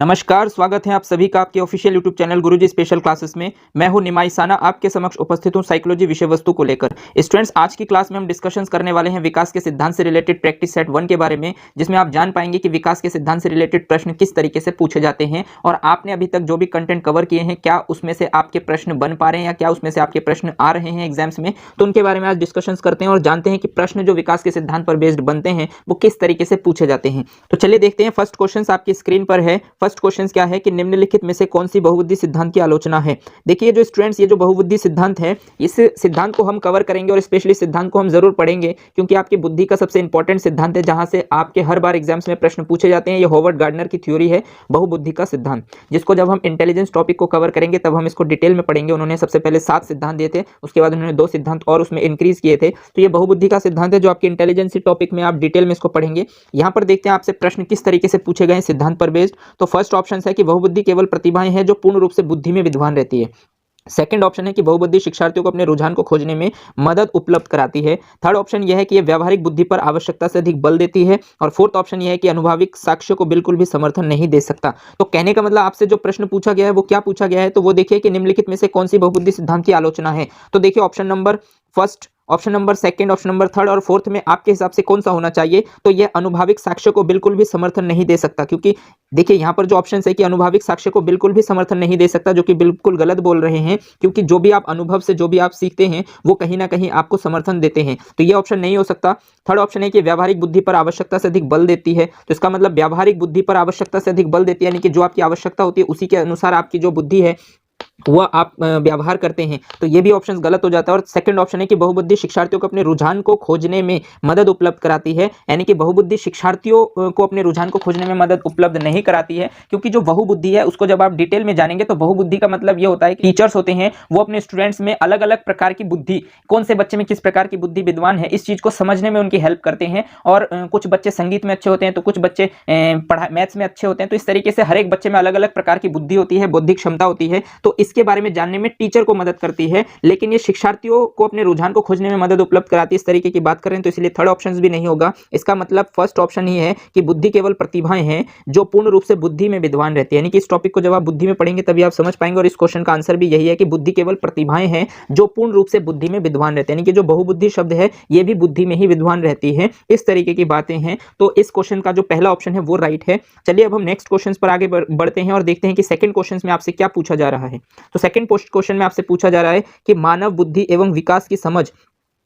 नमस्कार, स्वागत है आप सभी का आपके ऑफिशियल यूट्यूब चैनल गुरुजी स्पेशल क्लासेस में। मैं हूं निमाई साना, आपके समक्ष उपस्थित हूं साइकोलॉजी विषय वस्तु को लेकर। स्टूडेंट्स, आज की क्लास में हम डिस्कशंस करने वाले हैं विकास के सिद्धांत से रिलेटेड प्रैक्टिस सेट 1 के बारे में, जिसमें आप जान पाएंगे कि विकास के सिद्धांत से रिलेटेड प्रश्न किस तरीके से पूछे जाते हैं और आपने अभी तक जो भी कंटेंट कवर किए हैं क्या उसमें से आपके प्रश्न बन पा रहे हैं या क्या उसमें से आपके प्रश्न आ रहे हैं एग्जाम्स में। तो उनके बारे में आज डिस्कशंस करते हैं और जानते हैं कि प्रश्न जो विकास के सिद्धांत पर बेस्ड बनते हैं वो किस तरीके से पूछे जाते हैं। तो चलिए देखते हैं। फर्स्ट क्वेश्चन आपकी स्क्रीन पर है। फर्स्ट क्वेश्चन क्या है कि निम्नलिखित में से कौन सी बहुबुद्धि सिद्धांत की आलोचना है। देखिए जो स्टूडेंट्स, ये जो बहुबुद्धि सिद्धांत है, इस सिद्धांत को हम कवर करेंगे और स्पेशली सिद्धांत को हम जरूर पढ़ेंगे क्योंकि आपकी बुद्धि का सबसे इंपॉर्टेंट सिद्धांत है, जहां से आपके हर बार एग्जाम्स में प्रश्न पूछे जाते हैं। ये हॉवर्ड गार्डनर की थ्योरी है बहुबुद्धि का सिद्धांत, जिसको जब हम इंटेलिजेंस टॉपिक को कवर करेंगे तब हम इसको डिटेल में पढ़ेंगे। उन्होंने सबसे पहले 7 सिद्धांत दिए थे, उसके बाद उन्होंने 2 सिद्धांत और उसमें इंक्रीज किए थे। तो ये बहुबुद्धि का सिद्धांत है जो आपके इंटेलिजेंस टॉपिक में आप डिटेल में इसको पढ़ेंगे। यहाँ पर देखते हैं आपसे प्रश्न किस तरीके से पूछे गए सिद्धांत पर बेस्ड। तो फर्स्ट ऑप्शन है कि बहुबुद्धि केवल प्रतिभाएं हैं जो पूर्ण रूप से बुद्धि में विद्वान रहती है। सेकंड ऑप्शन है कि बहुबुद्धि शिक्षार्थियों को अपने रुझान को खोजने में मदद उपलब्ध कराती है। थर्ड ऑप्शन यह है कि यह व्यावहारिक बुद्धि पर आवश्यकता से अधिक बल देती है। और फोर्थ ऑप्शन यह है कि अनुभविक साक्ष्य को बिल्कुल भी समर्थन नहीं दे सकता। तो कहने का मतलब आपसे जो प्रश्न पूछा गया है वो क्या पूछा गया है, तो वो देखिए कि निम्नलिखित में से कौन सी बहुबुद्धि सिद्धांत की आलोचना है। तो देखिए option number first, option number second, option number third और फोर्थ में आपके हिसाब से कौन सा होना चाहिए। तो यह अनुभाविक साक्ष्य को बिल्कुल भी समर्थन नहीं दे सकता, क्योंकि देखिए यहाँ पर जो ऑप्शन है कि अनुभाविक साक्ष्य को बिल्कुल भी समर्थन नहीं दे सकता, जो कि बिल्कुल गलत बोल रहे हैं, क्योंकि जो भी आप अनुभव से जो भी आप सीखते हैं वो कहीं ना कहीं आपको समर्थन देते हैं। तो ये ऑप्शन नहीं हो सकता। थर्ड ऑप्शन है कि व्यावहारिक बुद्धि पर आवश्यकता से अधिक बल देती है। तो इसका मतलब व्यावहारिक बुद्धि पर आवश्यकता से अधिक बल देती है, यानी कि जो आपकी आवश्यकता होती है उसी के अनुसार आपकी जो बुद्धि है वह आप व्यवहार करते हैं। तो ये भी ऑप्शन गलत हो जाता है। और सेकंड ऑप्शन है कि बहुबुद्धि शिक्षार्थियों को अपने रुझान को खोजने में मदद उपलब्ध कराती है, यानी कि बहुबुद्धि शिक्षार्थियों को अपने रुझान को खोजने में मदद उपलब्ध नहीं कराती है, क्योंकि जो बहुबुद्धि है उसको जब आप डिटेल में जानेंगे तो बहुबुद्धि का मतलब ये होता है कि टीचर्स होते हैं वो अपने स्टूडेंट्स में अलग अलग प्रकार की बुद्धि, कौन से बच्चे में किस प्रकार की बुद्धि विद्वान है, इस चीज को समझने में उनकी हेल्प करते हैं। और कुछ बच्चे संगीत में अच्छे होते हैं तो कुछ बच्चे मैथ्स में अच्छे होते हैं। तो इस तरीके से हर एक बच्चे में अलग अलग प्रकार की बुद्धि होती है, बौद्धिक क्षमता होती है। तो इसके बारे में जानने में टीचर को मदद करती है, लेकिन ये शिक्षार्थियों को अपने रुझान को खोजने में मदद उपलब्ध कराती है। इस तरीके की बात करें तो इसलिए थर्ड ऑप्शन भी नहीं होगा। इसका मतलब फर्स्ट ऑप्शन ही है कि बुद्धि केवल प्रतिभाएं हैं जो पूर्ण रूप से बुद्धि में विद्वान रहती है। यानी कि इस टॉपिक को जब आप बुद्धि में पढ़ेंगे तभी आप समझ पाएंगे। और इस क्वेश्चन का आंसर भी यही है कि बुद्धि केवल प्रतिभाएं हैं जो पूर्ण रूप से बुद्धि में विद्वान रहते हैं। यानी कि जो बहुबुद्धि शब्द है ये भी बुद्धि में ही विद्वान रहती है। इस तरीके की बातें हैं। तो इस क्वेश्चन का जो पहला ऑप्शन है वो राइट है। चलिए अब हम नेक्स्ट क्वेश्चन पर आगे बढ़ते हैं और देखते हैं कि सेकंड क्वेश्चन में आपसे क्या पूछा जा रहा है। तो सेकंड क्वेश्चन में आपसे पूछा जा रहा है कि मानव बुद्धि एवं विकास की समझ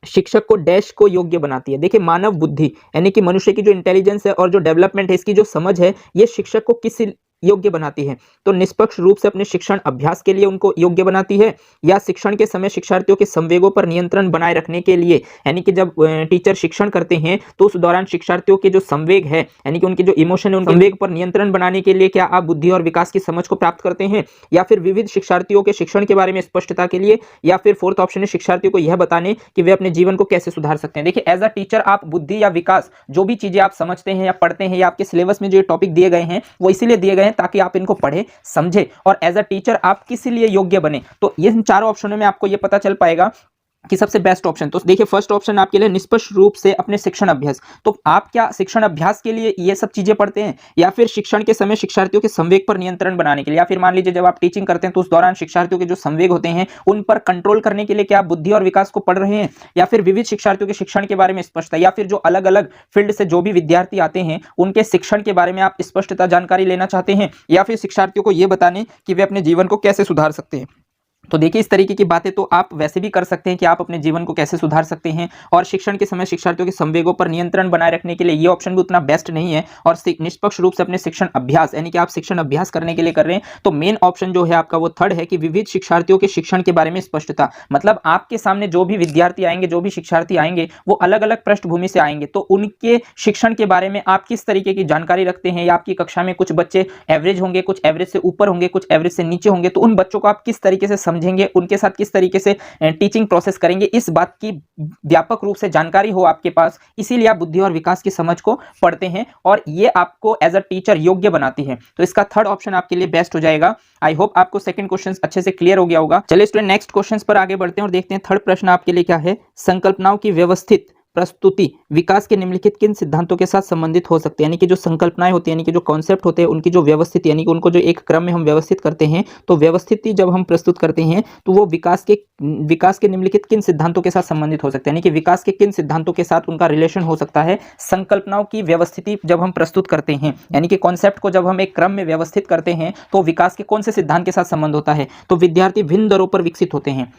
शिक्षक को डैश को योग्य बनाती है। देखिए मानव बुद्धि यानी कि मनुष्य की जो इंटेलिजेंस है और जो डेवलपमेंट है, इसकी जो समझ है, ये शिक्षक को किस योग्य बनाती है। तो निष्पक्ष रूप से अपने शिक्षण अभ्यास के लिए उनको योग्य बनाती है, या शिक्षण के समय शिक्षार्थियों के संवेगों पर नियंत्रण बनाए रखने के लिए, यानी कि जब टीचर शिक्षण करते हैं तो उस दौरान शिक्षार्थियों के जो संवेग है, यानी कि उनके जो इमोशन है, उन संवेग पर नियंत्रण बनाने के लिए क्या आप बुद्धि और विकास की समझ को प्राप्त करते हैं, या फिर विविध शिक्षार्थियों के शिक्षण के बारे में स्पष्टता के लिए, या फिर फोर्थ ऑप्शन है शिक्षार्थियों को यह बताने कि वे अपने जीवन को कैसे सुधार सकते हैं। देखिए एज अ टीचर आप बुद्धि या विकास जो भी चीजें आप समझते हैं या पढ़ते हैं या आपके सिलेबस में जो टॉपिक दिए गए हैं वो इसीलिए दिए गए हैं ताकि आप इनको पढ़े समझे और एज अ टीचर आप किस लिए योग्य बने। तो ये चारों ऑप्शनों में आपको ये पता चल पाएगा कि सबसे बेस्ट ऑप्शन। तो देखिए फर्स्ट ऑप्शन आपके लिए निष्पक्ष रूप से अपने शिक्षण अभ्यास। तो आप क्या शिक्षण अभ्यास के लिए ये सब चीजें पढ़ते हैं, या फिर शिक्षण के समय शिक्षार्थियों के संवेग पर नियंत्रण बनाने के लिए, या फिर मान लीजिए जब आप टीचिंग करते हैं तो उस दौरान शिक्षार्थियों के जो संवेग होते हैं उन पर कंट्रोल करने के लिए क्या आप बुद्धि और विकास को पढ़ रहे हैं, या फिर विविध शिक्षार्थियों के शिक्षण के बारे में स्पष्टता, या फिर जो अलग अलग फील्ड से जो भी विद्यार्थी आते हैं उनके शिक्षण के बारे में आप स्पष्टता जानकारी लेना चाहते हैं, या फिर शिक्षार्थियों को यह बताने कि वे अपने जीवन को कैसे सुधार सकते हैं। तो देखिए इस तरीके की बातें तो आप वैसे भी कर सकते हैं कि आप अपने जीवन को कैसे सुधार सकते हैं, और शिक्षण के समय शिक्षार्थियों के संवेगों पर नियंत्रण बनाए रखने के लिए ये ऑप्शन भी उतना बेस्ट नहीं है। और निष्पक्ष रूप से अपने शिक्षण अभ्यास, यानी कि आप शिक्षण अभ्यास करने के लिए कर रहे हैं, तो मेन ऑप्शन जो है आपका वो थर्ड है कि विविध शिक्षार्थियों के शिक्षण के बारे में स्पष्टता। मतलब आपके सामने जो भी विद्यार्थी आएंगे, जो भी शिक्षार्थी आएंगे, वो अलग अलग पृष्ठभूमि से आएंगे, तो उनके शिक्षण के बारे में आप किस तरीके की जानकारी रखते हैं, या आपकी कक्षा में कुछ बच्चे एवरेज होंगे, कुछ एवरेज से ऊपर होंगे, कुछ एवरेज से नीचे होंगे, तो उन बच्चों को आप किस तरीके से समझेंगे, उनके साथ किस तरीके से टीचिंग प्रोसेस करेंगे, इस बात की व्यापक रूप से जानकारी हो आपके पास। इसीलिए आप बुद्धि और विकास की समझ को पढ़ते हैं और ये आपको एज अ टीचर योग्य बनाती है। तो इसका थर्ड ऑप्शन आपके लिए बेस्ट हो जाएगा। आई होप आपको सेकंड क्वेश्चन अच्छे से क्लियर हो गया होगा। चलिए स्टूडेंट नेक्स्ट क्वेश्चन पर आगे बढ़ते हैं और देखते हैं थर्ड प्रश्न आपके लिए क्या है। संकल्पनाओं की व्यवस्थित प्रस्तुति विकास के निम्नलिखित किन सिद्धांतों के साथ संबंधित हो सकते हैं, यानी कि जो संकल्पनाएं होती हैं, यानी कि जो कॉन्सेप्ट होते हैं, उनकी जो व्यवस्थित, यानी कि उनको जो एक क्रम में हम व्यवस्थित करते हैं, तो व्यवस्थित जब हम प्रस्तुत करते हैं तो वो विकास के निम्नलिखित किन सिद्धांतों के साथ संबंधित हो सकते हैं, यानी कि विकास के किन सिद्धांतों के साथ उनका रिलेशन हो सकता है। संकल्पनाओं की व्यवस्थिति जब हम प्रस्तुत करते हैं, यानी कि कॉन्सेप्ट को जब हम एक क्रम में व्यवस्थित करते हैं, तो विकास के कौन से सिद्धांत के साथ संबंध होता है। तो विद्यार्थी भिन्न दरों पर विकसित होते हैं,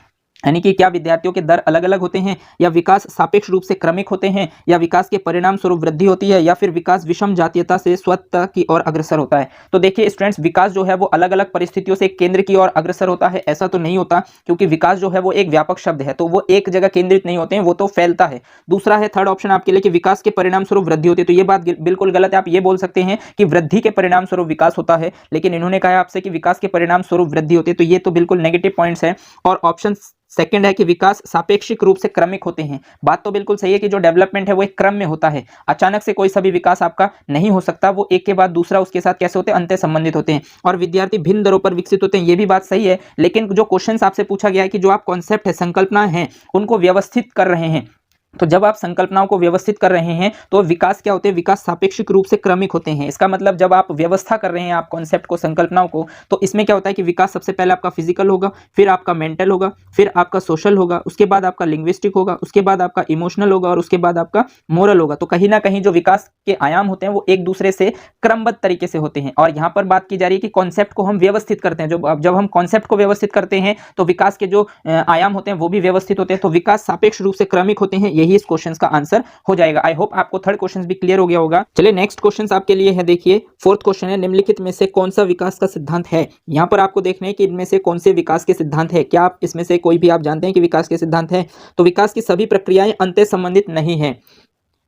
यानी कि क्या विद्यार्थियों के दर अलग अलग होते हैं, या विकास सापेक्ष रूप से क्रमिक होते हैं, या विकास के परिणाम स्वरूप वृद्धि होती है, या फिर विकास विषम जातीयता से स्वतः की ओर अग्रसर होता है। तो देखिए स्टूडेंट्स, विकास जो है वो अलग अलग परिस्थितियों से केंद्र की ओर अग्रसर होता है, ऐसा तो नहीं होता, क्योंकि विकास जो है वो एक व्यापक शब्द है, तो वो एक जगह केंद्रित नहीं होते हैं, वो तो फैलता है। दूसरा है थर्ड ऑप्शन आपके लिए कि विकास के परिणाम स्वरूप वृद्धि होती है, तो ये बात बिल्कुल गलत है। आप ये बोल सकते हैं कि वृद्धि के परिणाम स्वरूप विकास होता है, लेकिन इन्होंने कहा आपसे कि विकास के परिणाम स्वरूप वृद्धि होती है, तो ये तो बिल्कुल नेगेटिव पॉइंट्स है। और ऑप्शन सेकंड है कि विकास सापेक्षिक रूप से क्रमिक होते हैं। बात तो बिल्कुल सही है कि जो डेवलपमेंट है वो एक क्रम में होता है, अचानक से कोई सा भी विकास आपका नहीं हो सकता, वो एक के बाद दूसरा उसके साथ कैसे होते हैं, अंतः संबंधित होते हैं। और विद्यार्थी भिन्न दरों पर विकसित होते हैं, ये भी बात सही है, लेकिन जो क्वेश्चन आपसे पूछा गया है कि जो आप कॉन्सेप्ट है, संकल्पना है, उनको व्यवस्थित कर रहे हैं, तो जब आप संकल्पनाओं को व्यवस्थित कर रहे हैं तो विकास क्या होते हैं, विकास सापेक्षिक रूप से क्रमिक होते हैं। इसका मतलब जब आप व्यवस्था कर रहे हैं आप कॉन्सेप्ट को, संकल्पनाओं को, तो इसमें क्या होता है कि विकास सबसे पहले आपका फिजिकल होगा, फिर आपका मेंटल होगा, फिर आपका सोशल होगा, उसके बाद आपका लिंग्विस्टिक होगा, उसके बाद आपका इमोशनल होगा, और उसके बाद आपका मोरल होगा। तो कहीं ना कहीं जो विकास के आयाम होते हैं वो एक दूसरे से क्रमबद्ध तरीके से होते हैं। और यहाँ पर बात की जा रही है कि कॉन्सेप्ट को हम व्यवस्थित करते हैं, जब हम कॉन्सेप्ट को व्यवस्थित करते हैं तो विकास के जो आयाम होते हैं वो भी व्यवस्थित होते हैं, तो विकास सापेक्ष रूप से क्रमिक होते हैं। यही इस क्वेश्चन का आंसर हो जाएगा। आई होप आपको थर्ड क्वेश्चन भी क्लियर हो गया होगा। चलिए नेक्स्ट क्वेश्चन आपके लिए है, देखिए फोर्थ क्वेश्चन है, निम्नलिखित में से कौन सा विकास का सिद्धांत है। यहां पर आपको देखना है कि इनमें से कौन से विकास के सिद्धांत है। क्या आप इसमें से कोई भी आप जानते हैं कि विकास के सिद्धांत है। तो विकास की सभी प्रक्रियाएं अंतः संबंधित नहीं है।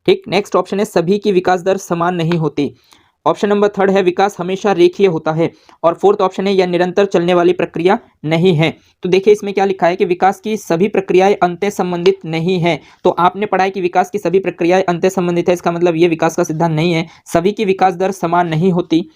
ठीक, नेक्स्ट ऑप्शन है सभी की विकास दर समान नहीं होती। ऑप्शन नंबर थर्ड है विकास हमेशा रेखीय होता है। और फोर्थ ऑप्शन है यह निरंतर चलने वाली प्रक्रिया नहीं है। तो देखिए इसमें क्या लिखा है कि विकास की सभी प्रक्रियाएं अंतः संबंधित नहीं है। तो आपने पढ़ा है कि विकास की सभी प्रक्रियाएं अंतः संबंधित है, इसका मतलब ये विकास का सिद्धांत नहीं है। सभी की विकास दर समान नहीं होती।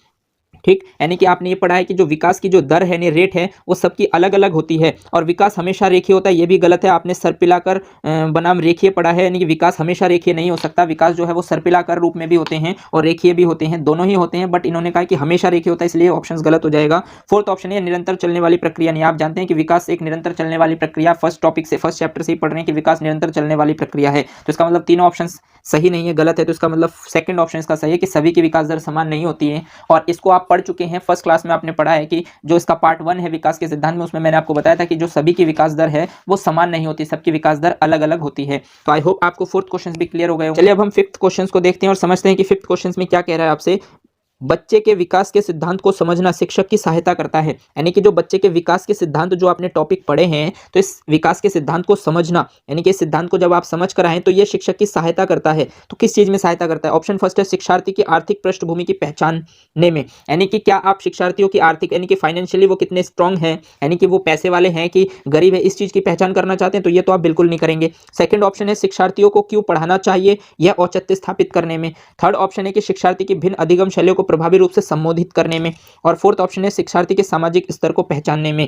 ठीक, यानी कि आपने ये पढ़ा है कि जो विकास की जो दर है, यानी रेट है, वो सबकी अलग अलग होती है। और विकास हमेशा रेखीय होता है, ये भी गलत है। आपने सर्पिलाकार बनाम रेखीय पढ़ा है, यानी कि विकास हमेशा रेखीय नहीं हो सकता। विकास जो है वो सर्पिलाकार रूप में भी होते हैं और रेखीय भी होते हैं, दोनों ही होते हैं, बट इन्होंने कहा कि हमेशा रेखीय होता है, इसलिए ऑप्शन गलत हो जाएगा। फोर्थ ऑप्शन है निरंतर चलने वाली प्रक्रिया नहीं। आप जानते हैं कि विकास एक निरंतर चलने वाली प्रक्रिया, फर्स्ट टॉपिक से, फर्स्ट चैप्टर से ही पढ़ रहे हैं कि विकास निरंतर चलने वाली प्रक्रिया है। तो इसका मतलब तीनों ऑप्शन सही नहीं है, गलत है। तो इसका मतलब सेकंड ऑप्शन इसका सही है कि सभी की विकास दर समान नहीं होती है। और इसको आप पढ़ चुके हैं, फर्स्ट क्लास में आपने पढ़ा है कि जो इसका पार्ट 1 है विकास के सिद्धांत में, उसमें मैंने आपको बताया था कि जो सभी की विकास दर है वो समान नहीं होती, सबकी विकास दर अलग अलग होती है। तो आई होप आपको फोर्थ क्वेश्चन भी क्लियर हो गए। चलिए अब हम फिफ्थ क्वेश्चन को देखते हैं और समझते हैं कि फिफ्थ क्वेश्चन में क्या कह रहा है आपसे। बच्चे के विकास के सिद्धांत को समझना शिक्षक की सहायता करता है। यानी कि जो बच्चे के विकास के सिद्धांत जो आपने टॉपिक पढ़े हैं, तो इस विकास के सिद्धांत को समझना, यानी कि इस सिद्धांत को जब आप समझ कर आए तो ये शिक्षक की सहायता करता है। तो किस चीज में सहायता करता है? ऑप्शन फर्स्ट है शिक्षार्थी की आर्थिक पृष्ठभूमि की पहचानने में, यानी कि क्या आप शिक्षार्थियों की आर्थिक, यानी कि फाइनेंशियली वो कितने स्ट्रांग है, यानी कि वो पैसे वाले हैं कि गरीब है, इस चीज की पहचान करना चाहते हैं, तो ये तो आप बिल्कुल नहीं करेंगे। सेकंड ऑप्शन है शिक्षार्थियों को क्यों पढ़ाना चाहिए, यह औचित्य स्थापित करने में। थर्ड ऑप्शन है कि शिक्षार्थी की भिन्न अधिगम शैलियों को प्रभावी रूप से संबोधित करने में। और फोर्थ ऑप्शन है शिक्षार्थी के सामाजिक स्तर को पहचानने में।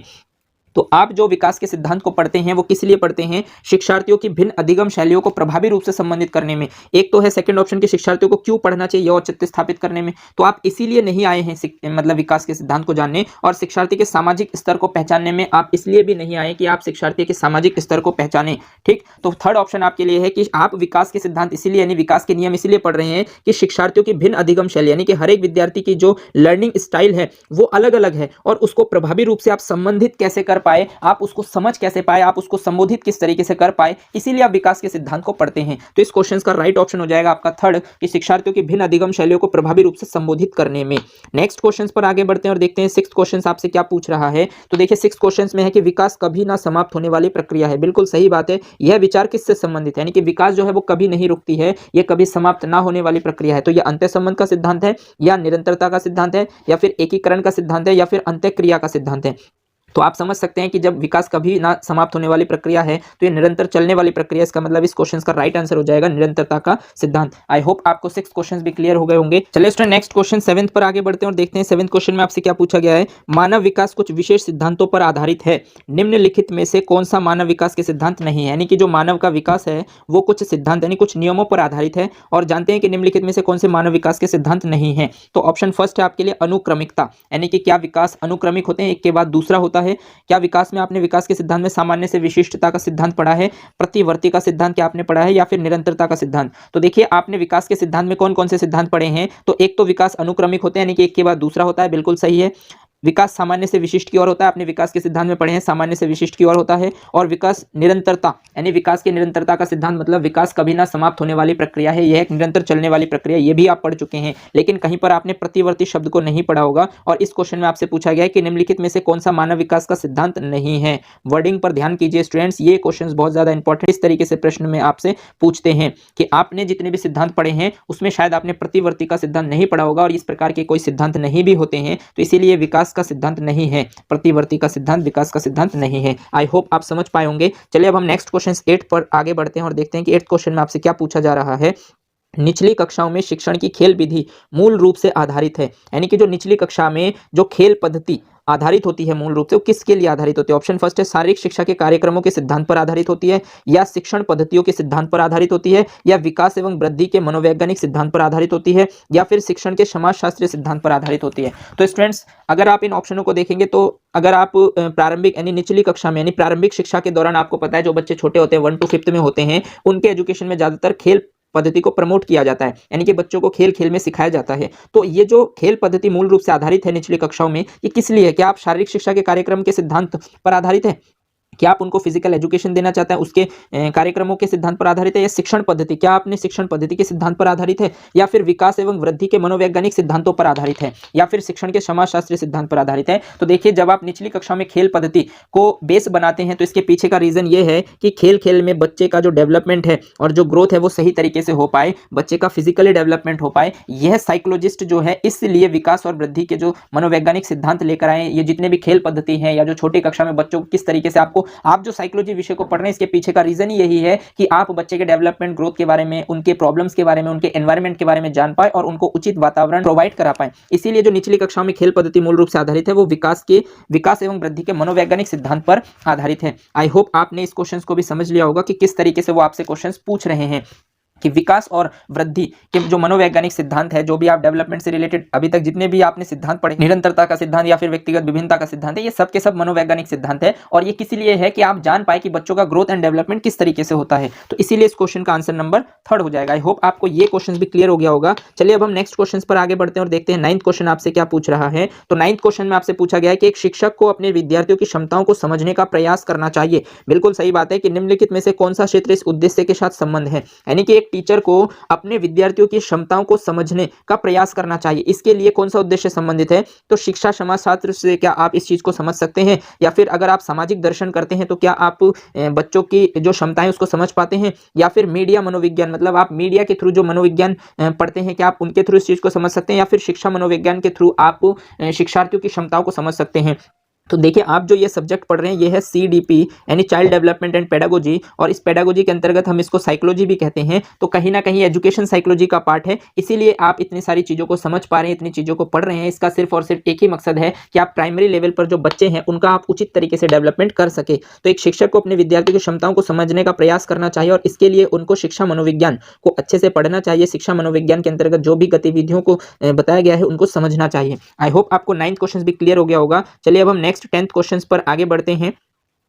तो आप जो विकास के सिद्धांत को पढ़ते हैं वो किस लिए पढ़ते हैं? शिक्षार्थियों की भिन्न अधिगम शैलियों को प्रभावी रूप से संबंधित करने में। एक तो है सेकंड ऑप्शन के शिक्षार्थियों को क्यों पढ़ना चाहिए, यह औचित्य स्थापित करने में। तो आप इसीलिए नहीं आए हैं मतलब विकास के सिद्धांत को जानने, और शिक्षार्थी के सामाजिक स्तर को पहचानने में आप इसलिए भी नहीं आए कि आप शिक्षार्थी के सामाजिक स्तर को पहचाने। ठीक, तो थर्ड ऑप्शन आपके लिए है कि आप विकास के सिद्धांत इसीलिए, यानी विकास के नियम इसीलिए पढ़ रहे हैं कि शिक्षार्थियों की भिन्न अधिगम शैली, यानी कि हर एक विद्यार्थी की जो लर्निंग स्टाइल है वो अलग अलग है, और उसको प्रभावी रूप से आप संबंधित कैसे कर पाए, आप उसको समझ कैसे पाए, आप उसको संबोधित किस तरीके से कर पाए, इसीलिए आप विकास के सिद्धांत को पढ़ते हैं। तो इस क्वेश्चन का राइट ऑप्शन हो जाएगा आपका थर्ड, कि शिक्षार्थियों की भिन्न अधिगम शैलियों को प्रभावी रूप से संबोधित करने में। नेक्स्ट क्वेश्चन पर आगे बढ़ते हैं और देखते हैं सिक्स्थ क्वेश्चन आपसे क्या पूछ रहा है। तो देखिए सिक्स्थ क्वेश्चन में है कि विकास कभी ना समाप्त होने वाली प्रक्रिया है। बिल्कुल सही बात है, यह विचार किससे संबंधित है, यानी कि विकास जो है वो कभी नहीं रुकती है, यह कभी समाप्त ना होने वाली प्रक्रिया है। तो यह अंतः संबंध का सिद्धांत है, या निरंतरता का सिद्धांत है, या फिर एकीकरण का सिद्धांत है, या फिर अंतःक्रिया का सिद्धांत है। तो आप समझ सकते हैं कि जब विकास कभी ना समाप्त होने वाली प्रक्रिया है तो ये निरंतर चलने वाली प्रक्रिया, इसका मतलब इस क्वेश्चन का राइट आंसर हो जाएगा निरंतरता का सिद्धांत। आई होप आपको 6 क्वेश्चंस भी क्लियर हो गए होंगे। चलिए स्टूडेंट नेक्स्ट क्वेश्चन 7th पर आगे बढ़ते हैं और देखते हैं 7th क्वेश्चन में आपसे क्या पूछा गया है। मानव विकास कुछ विशेष सिद्धांतों पर आधारित है, निम्नलिखित में से कौन सा मानव विकास के सिद्धांत नहीं है। यानी कि जो मानव का विकास है वो कुछ सिद्धांत यानी कुछ नियमों पर आधारित है, और जानते हैं कि निम्नलिखित में से कौन से मानव विकास के सिद्धांत नहीं है। तो ऑप्शन फर्स्ट है आपके लिए अनुक्रमिकता, यानी कि क्या विकास अनुक्रमिक होते हैं, एक के बाद दूसरा होता है। क्या विकास में आपने विकास के सिद्धांत में सामान्य से विशिष्टता का सिद्धांत पढ़ा है, प्रतिवर्ती का सिद्धांत क्या आपने पढ़ा है, या फिर निरंतरता का सिद्धांत। तो देखिए आपने विकास के सिद्धांत में कौन कौन से सिद्धांत पढ़े हैं। तो एक तो विकास अनुक्रमिक होते हैं, यानी कि एक के बाद दूसरा होता है, बिल्कुल सही है। विकास सामान्य से विशिष्ट की ओर होता है, आपने विकास के सिद्धांत में पढ़े हैं, सामान्य से विशिष्ट की ओर होता है। और विकास निरंतरता, यानी विकास की निरंतरता का सिद्धांत मतलब विकास कभी ना समाप्त होने वाली प्रक्रिया है, यह एक निरंतर चलने वाली प्रक्रिया, ये भी आप पढ़ चुके हैं। लेकिन कहीं पर आपने प्रतिवर्ती शब्द को नहीं पढ़ा होगा, और इस क्वेश्चन में आपसे पूछा गया है कि निम्नलिखित में से कौन सा मानव विकास का सिद्धांत नहीं है। वर्डिंग पर ध्यान कीजिए स्टूडेंट्स, ये क्वेश्चन बहुत ज्यादा इंपॉर्टेंट। इस तरीके से प्रश्न में आपसे पूछते हैं कि आपने जितने भी सिद्धांत पढ़े हैं उसमें शायद आपने प्रतिवर्ती का सिद्धांत नहीं पढ़ा होगा, और इस प्रकार के कोई सिद्धांत नहीं भी होते हैं, तो इसीलिए विकास का सिद्धांत नहीं है, प्रतिवर्ती का सिद्धांत विकास का सिद्धांत नहीं है। आई होप आप समझ पाए होंगे। चलिए अब हम नेक्स्ट क्वेश्चन 8 पर आगे बढ़ते हैं और देखते हैं कि 8th क्वेश्चन में आपसे क्या पूछा जा रहा है। निचली कक्षाओं में शिक्षण की खेल विधि मूल रूप से आधारित है, यानी कि जो निचली कक्षा में जो खेल पद्धति आधारित होती है मूल रूप से वो किसके लिए आधारित होती है। ऑप्शन फर्स्ट है शारीरिक शिक्षा के कार्यक्रमों के सिद्धांत पर आधारित होती है, या शिक्षण पद्धतियों के सिद्धांत पर आधारित होती है, या विकास एवं वृद्धि के मनोवैज्ञानिक सिद्धांत पर आधारित होती है, या फिर शिक्षण के समाजशास्त्रीय सिद्धांत पर आधारित होती है। तो स्टूडेंट्स अगर आप इन ऑप्शनों को देखेंगे तो अगर आप प्रारंभिक यानी निचली कक्षा में यानी प्रारंभिक शिक्षा के दौरान, आपको पता है जो बच्चे छोटे होते हैं 1 to 5th में होते हैं, उनके एजुकेशन में ज्यादातर खेल पद्धति को प्रमोट किया जाता है, यानी कि बच्चों को खेल खेल में सिखाया जाता है। तो ये जो खेल पद्धति मूल रूप से आधारित है निचली कक्षाओं में, ये किस लिए है। क्या आप शारीरिक शिक्षा के कार्यक्रम के सिद्धांत पर आधारित है, क्या आप उनको फिजिकल एजुकेशन देना चाहते हैं उसके कार्यक्रमों के सिद्धांत पर आधारित है, या शिक्षण पद्धति, क्या आपने शिक्षण पद्धति के सिद्धांत पर आधारित है, या फिर विकास एवं वृद्धि के मनोवैज्ञानिक सिद्धांतों पर आधारित है, या फिर शिक्षण के समाजशास्त्रीय सिद्धांत पर आधारित है। तो देखिए जब आप निचली कक्षा में खेल पद्धति को बेस बनाते हैं तो इसके पीछे का रीजन ये है कि खेल खेल में बच्चे का जो डेवलपमेंट है और जो ग्रोथ है वो सही तरीके से हो पाए, बच्चे का फिजिकली डेवलपमेंट हो पाए। यह साइकोलॉजिस्ट जो है इसलिए विकास और वृद्धि के जो मनोवैज्ञानिक सिद्धांत लेकर आए, ये जितने भी खेल पद्धति हैं या जो छोटी कक्षा में बच्चों को किस तरीके से आपको आप जो साइकोलॉजी विषय को पढ़ रहे हैं इसके पीछे का रीजन ही यही है कि आप बच्चे के डेवलपमेंट ग्रोथ के बारे में, उनके प्रॉब्लम्स के बारे में, उनके एनवायरनमेंट के बारे में जान पाए और उनको उचित वातावरण प्रोवाइड करा पाए। इसीलिए जो निचली कक्षा में खेल पद्धति मूल रूप से आधारित है वो विकास एवं वृद्धि के मनोवैज्ञानिक सिद्धांत पर आधारित है। आई होप आपने इस क्वेश्चन को भी समझ लिया होगा कि किस तरीके से वो आपसे क्वेश्चन पूछ रहे हैं कि विकास और वृद्धि के जो मनोवैज्ञानिक सिद्धांत है, जो भी आप डेवलपमेंट से रिलेटेड अभी तक जितने भी आपने सिद्धांत पढ़े, निरंतरता का सिद्धांत या फिर व्यक्तिगत विभिन्नता का सिद्धांत है, ये सब के सब मनोवैज्ञानिक सिद्धांत है। और ये किस लिए है कि आप जान पाए कि बच्चों का ग्रोथ एंड डेवलपमेंट किस तरीके से होता है। तो इसीलिए इस क्वेश्चन का आंसर नंबर 3rd हो जाएगा। आई होप आपको ये क्वेश्चन भी क्लियर हो गया होगा। चलिए अब हम नेक्स्ट क्वेश्चन पर आगे बढ़ते हैं और देखते हैं 9th क्वेश्चन आपसे क्या पूछ रहा है। तो 9th क्वेश्चन में आपसे पूछा गया है कि एक शिक्षक को अपने विद्यार्थियों की क्षमताओं को समझने का प्रयास करना चाहिए। बिल्कुल सही बात है कि निम्नलिखित में से कौन सा क्षेत्र इस उद्देश्य के साथ संबंध है, यानी कि एक टीचर को अपने विद्यार्थियों की क्षमताओं को समझने का प्रयास करना चाहिए। इसके लिए कौन सा उद्देश्य संबंधित है। तो शिक्षा समाजशास्त्र से क्या आप इस चीज को समझ सकते हैं, या फिर अगर आप सामाजिक दर्शन करते हैं तो क्या आप बच्चों की जो क्षमताएं उसको समझ पाते हैं, या फिर मीडिया मनोविज्ञान मतलब आप मीडिया के थ्रू जो मनोविज्ञान पढ़ते हैं क्या आप उनके थ्रू इस चीज को समझ सकते हैं, या फिर शिक्षा मनोविज्ञान के थ्रू आप शिक्षार्थियों की क्षमताओं को समझ सकते हैं। तो देखिए आप जो ये सब्जेक्ट पढ़ रहे हैं ये है CDP यानी चाइल्ड डेवलपमेंट एंड पेडागोजी, और इस पेडागोजी के अंतर्गत हम इसको साइकोलॉजी भी कहते हैं। तो कहीं ना कहीं एजुकेशन साइकोलॉजी का पार्ट है, इसीलिए आप इतनी सारी चीज़ों को समझ पा रहे हैं, इतनी चीज़ों को पढ़ रहे हैं। इसका सिर्फ और सिर्फ एक ही मकसद है कि आप प्राइमरी लेवल पर जो बच्चे हैं उनका आप उचित तरीके से डेवलपमेंट कर सके। तो एक शिक्षक को अपने विद्यार्थियों की क्षमताओं को समझने का प्रयास करना चाहिए, और इसके लिए उनको शिक्षा मनोविज्ञान को अच्छे से पढ़ना चाहिए। शिक्षा मनोविज्ञान के अंतर्गत जो भी गतिविधियों को बताया गया है उनको समझना चाहिए। आई होप आपको 9th क्वेश्चन भी क्लियर हो गया होगा। चलिए अब हम नेक्स्ट 10th क्वेश्चन पर आगे बढ़ते हैं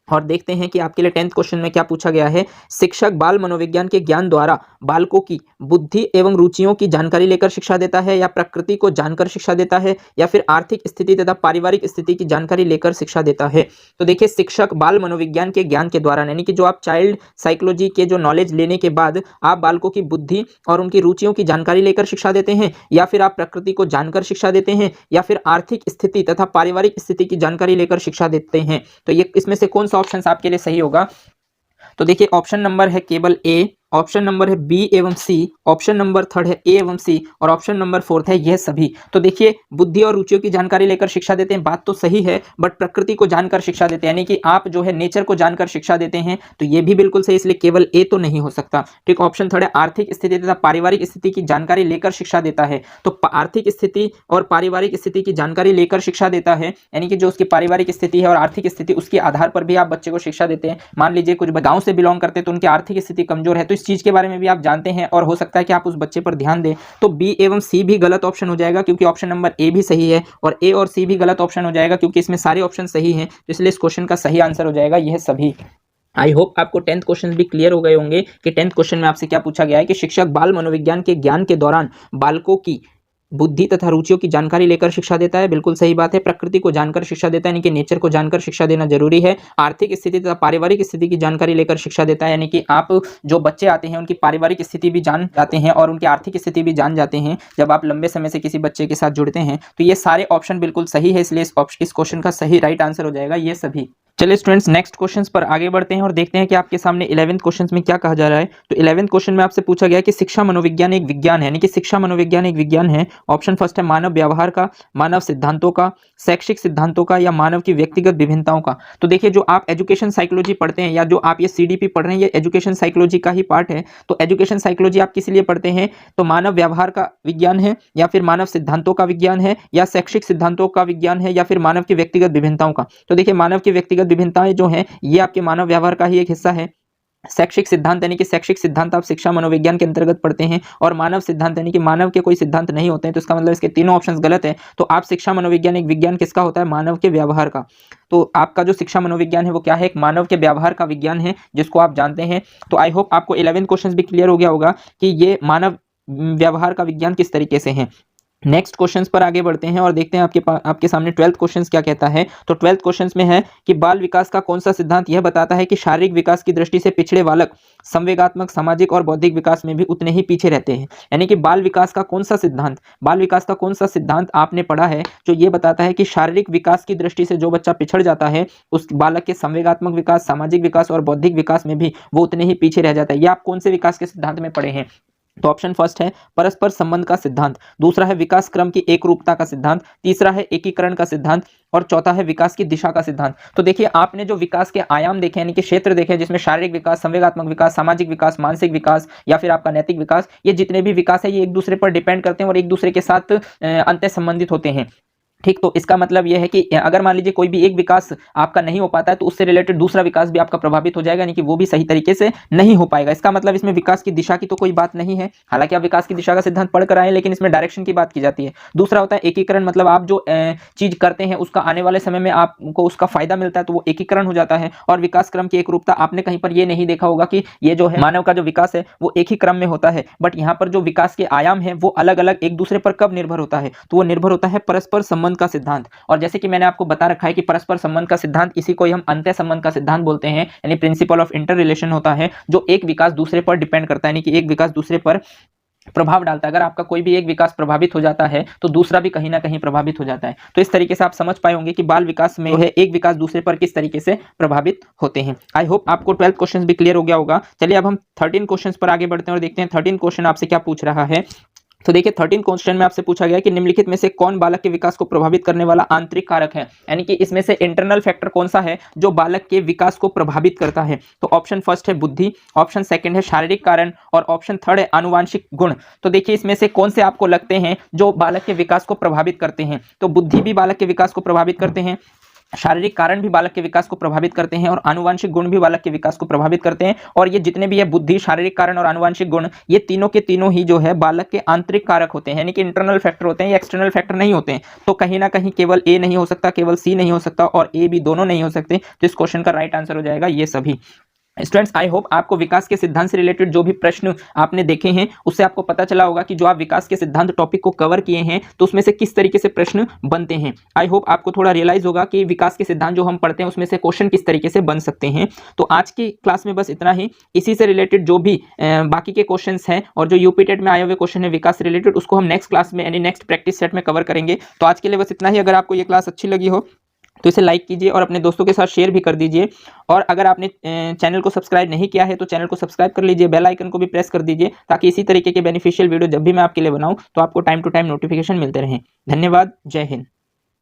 और देखते हैं कि आपके लिए 10th क्वेश्चन में क्या पूछा गया है। शिक्षक बाल मनोविज्ञान के ज्ञान द्वारा बालकों की बुद्धि एवं रुचियों की जानकारी लेकर शिक्षा देता है, या प्रकृति को जानकर शिक्षा देता है, या फिर आर्थिक स्थिति तथा पारिवारिक स्थिति की जानकारी लेकर शिक्षा देता है। तो देखिए शिक्षक बाल मनोविज्ञान के ज्ञान के द्वारा यानी कि जो आप चाइल्ड साइकोलॉजी के जो नॉलेज लेने के बाद आप बालकों की बुद्धि और उनकी रुचियों की जानकारी लेकर शिक्षा देते हैं, या फिर आप प्रकृति को जानकर शिक्षा देते हैं, या फिर आर्थिक स्थिति तथा पारिवारिक स्थिति की जानकारी लेकर शिक्षा देते हैं। तो ये इसमें से कौन सा ऑप्शन आपके लिए सही होगा। तो देखिए ऑप्शन नंबर है केवल A ऑप्शन नंबर है बी एवं सी, ऑप्शन नंबर थर्ड है ए एवं सी और ऑप्शन नंबर फोर्थ है यह सभी। तो देखिए बुद्धि और रुचियों की जानकारी लेकर शिक्षा देते हैं, बात तो सही है, बट प्रकृति को जानकर शिक्षा देते हैं, यानी कि आप जो है नेचर को जानकर शिक्षा देते हैं, तो ये भी बिल्कुल सही, इसलिए केवल ए तो नहीं हो सकता। ठीक, ऑप्शन थर्ड है आर्थिक स्थिति तथा पारिवारिक स्थिति की जानकारी लेकर शिक्षा देता है। तो आर्थिक स्थिति और पारिवारिक स्थिति की जानकारी लेकर शिक्षा देता है, यानी कि जो उसकी पारिवारिक स्थिति है और आर्थिक स्थिति, उसके आधार पर भी आप बच्चे को शिक्षा देते हैं। मान लीजिए कुछ गांव से बिलोंग करते हैं तो उनकी आर्थिक स्थिति कमजोर है, तो इस चीज के बारे में भी आप जानते हैं और हो सकता है कि आप उस बच्चे पर ध्यान दें। तो बी एवं सी भी गलत ऑप्शन हो जाएगा, क्योंकि ऑप्शन नंबर ए भी सही है और ए और सी भी गलत ऑप्शन हो जाएगा, क्योंकि इसमें सारे ऑप्शन सही हैं, तो इसलिए इस क्वेश्चन का सही आंसर हो जाएगा यह सभी। आई होप आपको 10th क्वेश्चन भी क्लियर हो गए होंगे कि 10th क्वेश्चन में आपसे क्या पूछा गया है कि शिक्षक बाल मनोविज्ञान के ज्ञान के दौरान बालकों की बुद्धि तथा रुचियों की जानकारी लेकर शिक्षा देता है। बिल्कुल सही बात है, प्रकृति को जानकर शिक्षा देता है, यानी कि नेचर को जानकर शिक्षा देना जरूरी है। आर्थिक स्थिति तथा पारिवारिक स्थिति की जानकारी लेकर शिक्षा देता है, यानी कि आप जो बच्चे आते हैं उनकी पारिवारिक स्थिति भी जान जाते हैं और उनकी आर्थिक स्थिति भी जान जाते हैं जब आप लंबे समय से किसी बच्चे के साथ जुड़ते हैं। तो ये सारे ऑप्शन बिल्कुल सही है, इसलिए इस क्वेश्चन का सही राइट आंसर हो जाएगा ये सभी। चलिए स्टूडेंट्स नेक्स्ट क्वेश्चंस पर आगे बढ़ते हैं और देखते हैं कि आपके सामने 11th क्वेश्चंस में क्या कहा जा रहा है। तो 11th क्वेश्चन में आपसे पूछा गया कि शिक्षा मनोविज्ञान एक विज्ञान है, यानी कि शिक्षा मनोविज्ञान एक विज्ञान है। ऑप्शन फर्स्ट है मानव व्यवहार का, मानव सिद्धांतों का, शैक्षिक सिद्धांतों का या मानव की व्यक्तिगत विभिन्नताओं का। तो देखिए जो आप एजुकेशन साइकोलॉजी पढ़ते हैं या जो आप ये सीडीपी पढ़ रहे हैं, ये एजुकेशन साइकोलॉजी का ही पार्ट है। तो एजुकेशन साइकोलॉजी आप किस लिए पढ़ते हैं, तो मानव व्यवहार का विज्ञान है या फिर मानव सिद्धांतों का विज्ञान है या शैक्षिक सिद्धांतों का विज्ञान है या फिर मानव की व्यक्तिगत विभिन्नताओं का। तो देखिए मानव की व्यक्तिगत विभिन्नताएं जो है ये आपके मानव व्यवहार का ही एक हिस्सा है। शैक्षिक सिद्धांत यानी कि शैक्षिक सिद्धांत आप शिक्षा मनोविज्ञान के अंतर्गत पढ़ते हैं और मानव सिद्धांत यानी कि मानव के कोई सिद्धांत नहीं होते हैं, तो इसका मतलब इसके तीनों ऑप्शंस गलत है। तो आप शिक्षा मनोविज्ञान एक विज्ञान किसका होता है, मानव के व्यवहार का। तो आपका जो शिक्षा मनोविज्ञान है वो क्या है, एक मानव के व्यवहार का विज्ञान है जिसको आप जानते हैं। तो आई होप आपको 11th क्वेश्चन भी क्लियर हो गया होगा कि ये मानव व्यवहार का विज्ञान किस तरीके से है। नेक्स्ट क्वेश्चंस पर आगे बढ़ते हैं और देखते हैं आपके सामने 12th क्वेश्चंस क्या कहता है। तो 12th क्वेश्चंस में है कि बाल विकास का कौन सा सिद्धांत यह बताता है कि शारीरिक विकास की दृष्टि से पिछड़े बालक संवेगात्मक, सामाजिक और बौद्धिक विकास में भी उतने ही पीछे रहते हैं। यानी कि बाल विकास का कौन सा सिद्धांत आपने पढ़ा है जो ये बताता है कि शारीरिक विकास की दृष्टि से जो बच्चा पिछड़ जाता है उस बालक के संवेगात्मक विकास, सामाजिक विकास और बौद्धिक विकास में भी वो उतने ही पीछे रह जाता है। ये आप कौन से विकास के सिद्धांत में पढ़े हैं। तो ऑप्शन फर्स्ट है परस्पर संबंध का सिद्धांत, दूसरा है विकास क्रम की एकरूपता का सिद्धांत, तीसरा है एकीकरण का सिद्धांत और चौथा है विकास की दिशा का सिद्धांत। तो देखिए आपने जो विकास के आयाम देखे यानी कि क्षेत्र देखे जिसमें शारीरिक विकास, संवेगात्मक विकास, सामाजिक विकास, मानसिक विकास या फिर आपका नैतिक विकास, ये जितने भी विकास है ये एक दूसरे पर डिपेंड करते हैं और एक दूसरे के साथ अंतः संबंधित होते हैं। ठीक, तो इसका मतलब यह है कि अगर मान लीजिए कोई भी एक विकास आपका नहीं हो पाता है तो उससे रिलेटेड दूसरा विकास भी आपका प्रभावित हो जाएगा, यानी कि वो भी सही तरीके से नहीं हो पाएगा। इसका मतलब इसमें विकास की दिशा की तो कोई बात नहीं है, हालांकि आप विकास की दिशा का सिद्धांत पढ़ कर आए लेकिन इसमें डायरेक्शन की बात की जाती है। दूसरा होता है एकीकरण, मतलब आप जो चीज करते हैं उसका आने वाले समय में आपको उसका फायदा मिलता है तो वो एकीकरण हो जाता है। और विकास क्रम की एकरूपता, आपने कहीं पर ये नहीं देखा होगा कि ये जो है मानव का जो विकास है वो एक ही क्रम में होता है, बट यहाँ पर जो विकास के आयाम है वो अलग अलग एक दूसरे पर कब निर्भर होता है, तो वो निर्भर होता है परस्पर संबंध का सिद्धांत। और जैसे कि मैंने आपको बता रखा है कि परस्पर संबंध का सिद्धांत, इसी को हम अंतः संबंध का सिद्धांत बोलते हैं, यानी प्रिंसिपल ऑफ इंटर रिलेशन होता है, जो एक विकास दूसरे पर डिपेंड करता है, यानी कि एक विकास दूसरे पर प्रभाव डालता है। अगर आपका कोई भी एक विकास प्रभावित हो जाता है तो दूसरा भी कहीं ना कहीं प्रभावित हो जाता है। तो इस तरीके से आप समझ पाए होंगे कि बाल विकास में है एक विकास दूसरे पर किस तरीके से प्रभावित होते हैं। आई होप आपको 12th क्वेश्चन भी क्लियर हो गया होगा। चलिए अब हम 13 क्वेश्चन पर आगे बढ़ते हैं और देखते हैं 13 क्वेश्चन आपसे क्या पूछ रहा है। तो देखिए 13 क्वेश्चन में आपसे पूछा गया कि निम्नलिखित में से कौन बालक के विकास को प्रभावित करने वाला आंतरिक कारक है, यानी कि इसमें से इंटरनल फैक्टर कौन सा है जो बालक के विकास को प्रभावित करता है। तो ऑप्शन फर्स्ट है बुद्धि, ऑप्शन सेकंड है शारीरिक कारण और ऑप्शन थर्ड है आनुवांशिक गुण। तो देखिए इसमें से कौन से आपको लगते हैं जो बालक के विकास को प्रभावित करते हैं। तो बुद्धि भी बालक के विकास को प्रभावित करते हैं, शारीरिक कारण भी बालक के विकास को प्रभावित करते हैं और आनुवांशिक गुण भी बालक के विकास को प्रभावित करते हैं। और ये जितने भी है बुद्धि, शारीरिक कारण और आनुवांशिक गुण, ये तीनों के तीनों ही जो है बालक के आंतरिक कारक होते हैं, यानी कि इंटरनल फैक्टर होते हैं, ये एक्सटर्नल फैक्टर नहीं होते हैं। तो कहीं ना कहीं केवल ए नहीं हो सकता, केवल सी नहीं हो सकता और ए बी दोनों नहीं हो सकते। तो इस क्वेश्चन का राइट आंसर हो जाएगा ये सभी। स्टूडेंट्स आई होप आपको विकास के सिद्धांत से रिलेटेड जो भी प्रश्न आपने देखे हैं उससे आपको पता चला होगा कि जो आप विकास के सिद्धांत टॉपिक को कवर किए हैं तो उसमें से किस तरीके से प्रश्न बनते हैं। आई होप आपको थोड़ा रियलाइज होगा कि विकास के सिद्धांत जो हम पढ़ते हैं उसमें से क्वेश्चन किस तरीके से बन सकते हैं। तो आज की क्लास में बस इतना ही। इसी से रिलेटेड जो भी बाकी के क्वेश्चन हैं और जो यूपी टेट में आए हुए क्वेश्चन है विकास से रिलेटेड, उसको हम नेक्स्ट क्लास में यानी नेक्स्ट प्रैक्टिस सेट में कवर करेंगे। तो आज के लिए बस इतना ही। अगर आपको ये क्लास अच्छी लगी हो तो इसे लाइक कीजिए और अपने दोस्तों के साथ शेयर भी कर दीजिए। और अगर आपने चैनल को सब्सक्राइब नहीं किया है तो चैनल को सब्सक्राइब कर लीजिए, बेल आइकन को भी प्रेस कर दीजिए, ताकि इसी तरीके के बेनिफिशियल वीडियो जब भी मैं आपके लिए बनाऊं तो आपको टाइम टू टाइम नोटिफिकेशन मिलते रहें। धन्यवाद। जय हिंद।